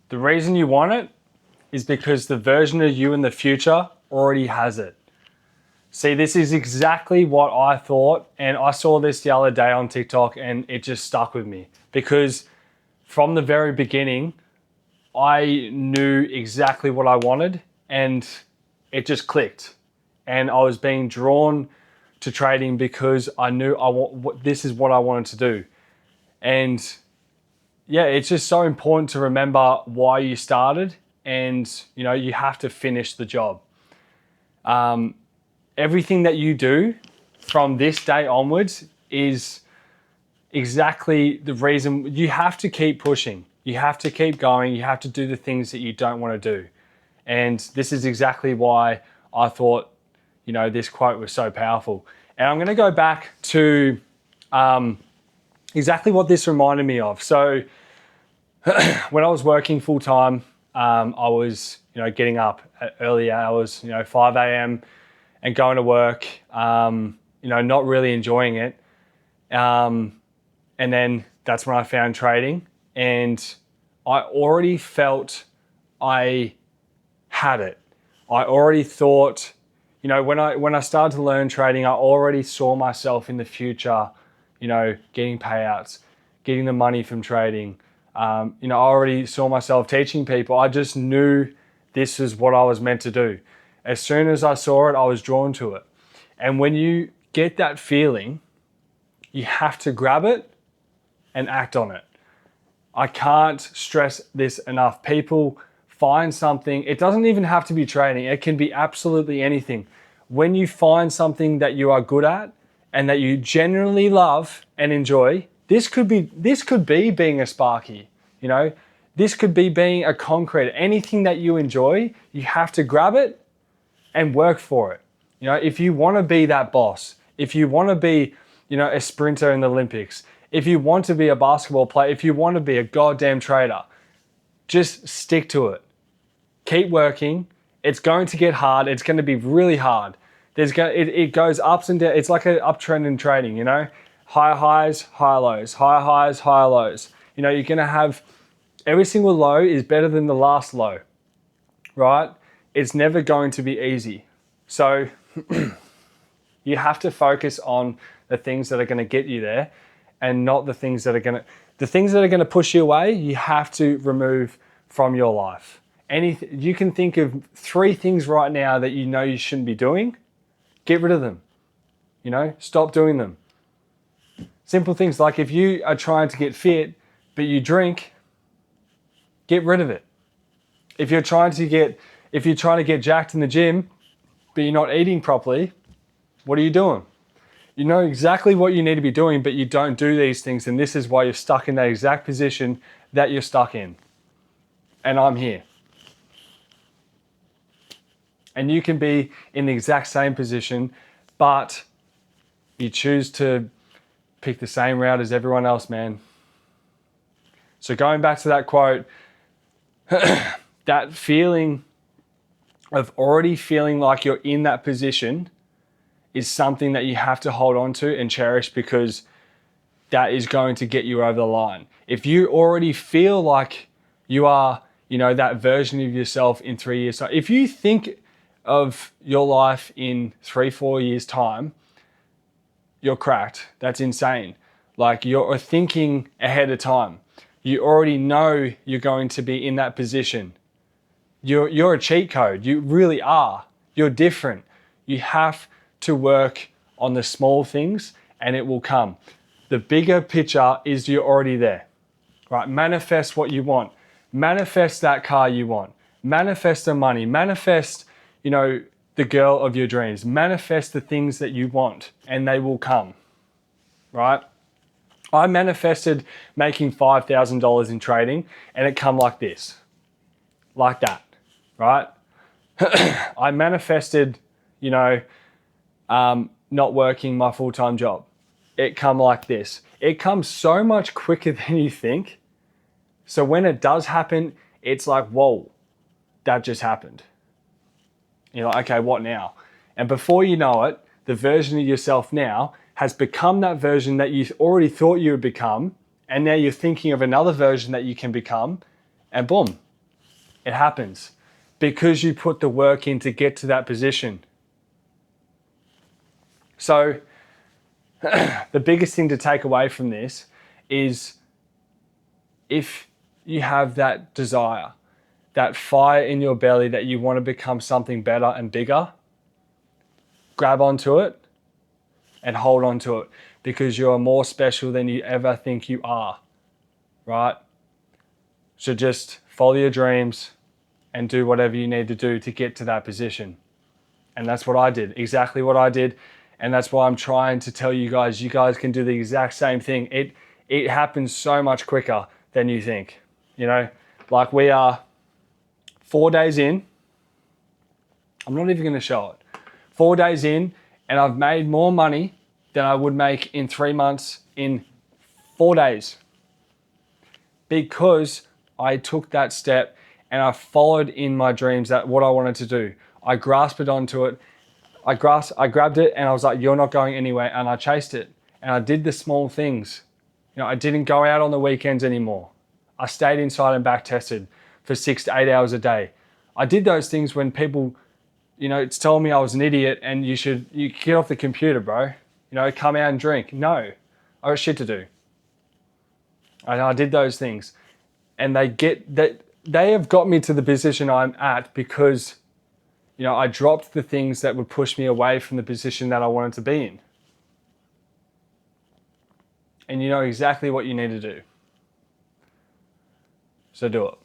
The reason you want it is because the version of you in the future already has it. See, this is exactly what I thought, and I saw this the other day on TikTok and it just stuck with me because from the very beginning, I knew exactly what I wanted and it just clicked. And I was being drawn to trading because I knew this is what I wanted to do. And yeah, it's just so important to remember why you started, and you have to finish the job. Everything that you do from this day onwards is exactly the reason. You have to keep pushing. You have to keep going. You have to do the things that you don't want to do. And this is exactly why I thought, this quote was so powerful. And I'm going to go back to exactly what this reminded me of. So when I was working full time, I was, getting up at early hours, 5 a.m. and going to work, not really enjoying it. And then that's when I found trading, and I already felt I had it. I already thought, when I started to learn trading, I already saw myself in the future, getting payouts, getting the money from trading. I already saw myself teaching people. I just knew this is what I was meant to do. As soon as I saw it, I was drawn to it. And when you get that feeling, you have to grab it and act on it. I can't stress this enough. People find something. It doesn't even have to be trading. It can be absolutely anything. When you find something that you are good at and that you genuinely love and enjoy, this could be being a Sparky, this could be being a concrete. Anything that you enjoy, you have to grab it and work for it. If you want to be that boss, if you want to be, a sprinter in the Olympics, if you want to be a basketball player, if you want to be a goddamn trader, just stick to it. Keep working. It's going to get hard. It's going to be really hard. It goes ups and downs. It's like an uptrend in trading, higher highs, higher lows, higher highs, higher lows. You're going to have every single low is better than the last low, right? It's never going to be easy. So you have to focus on the things that are going to get you there and not the things that are going to push you away. You have to remove from your life. You can think of 3 things right now that you shouldn't be doing. Get rid of them. Stop doing them. Simple things like if you are trying to get fit, but you drink, get rid of it. If you're trying to get jacked in the gym, but you're not eating properly, what are you doing? You know exactly what you need to be doing, but you don't do these things, and this is why you're stuck in that exact position that you're stuck in. And I'm here. And you can be in the exact same position, but you choose to pick the same route as everyone else, man. So going back to that quote, that feeling of already feeling like you're in that position is something that you have to hold on to and cherish, because that is going to get you over the line. If you already feel like you are, that version of yourself in 3 years' time, if you think of your life in 3-4 years' time, you're cracked. That's insane. Like, you're thinking ahead of time. You already know you're going to be in that position. You're a cheat code. You really are. You're different. You have to work on the small things and it will come. The bigger picture is you're already there, right? Manifest what you want. Manifest that car you want. Manifest the money. Manifest, the girl of your dreams. Manifest the things that you want and they will come, right? I manifested making $5,000 in trading and it come like this, like that, right? I manifested, not working my full-time job. It come like this. It comes so much quicker than you think. So when it does happen, it's like, whoa, that just happened. You're like, okay, what now? And before you know it, the version of yourself now has become that version that you already thought you would become. And now you're thinking of another version that you can become, and boom, It happens because you put the work in to get to that position. So the biggest thing to take away from this is if you have that desire, that fire in your belly that you want to become something better and bigger, grab onto it and hold on to it, because you are more special than you ever think you are, right? So just follow your dreams and do whatever you need to do to get to that position. And that's what I did, exactly what I did. And that's why I'm trying to tell you guys can do the exact same thing. It happens so much quicker than you think. You know, like we are 4 days in. I'm not even going to show it. 4 days in, and I've made more money than I would make in 3 months in 4 days. Because I took that step and I followed in my dreams, that what I wanted to do. I grasped onto it. I grabbed it and I was like, you're not going anywhere. And I chased it. And I did the small things. You know, I didn't go out on the weekends anymore. I stayed inside and back tested for 6 to 8 hours a day. I did those things when people, you know, it's telling me I was an idiot and you get off the computer, bro. You know, come out and drink. No, I got shit to do. And I did those things. And they have got me to the position I'm at because, you know, I dropped the things that would push me away from the position that I wanted to be in. And you know exactly what you need to do. So do it.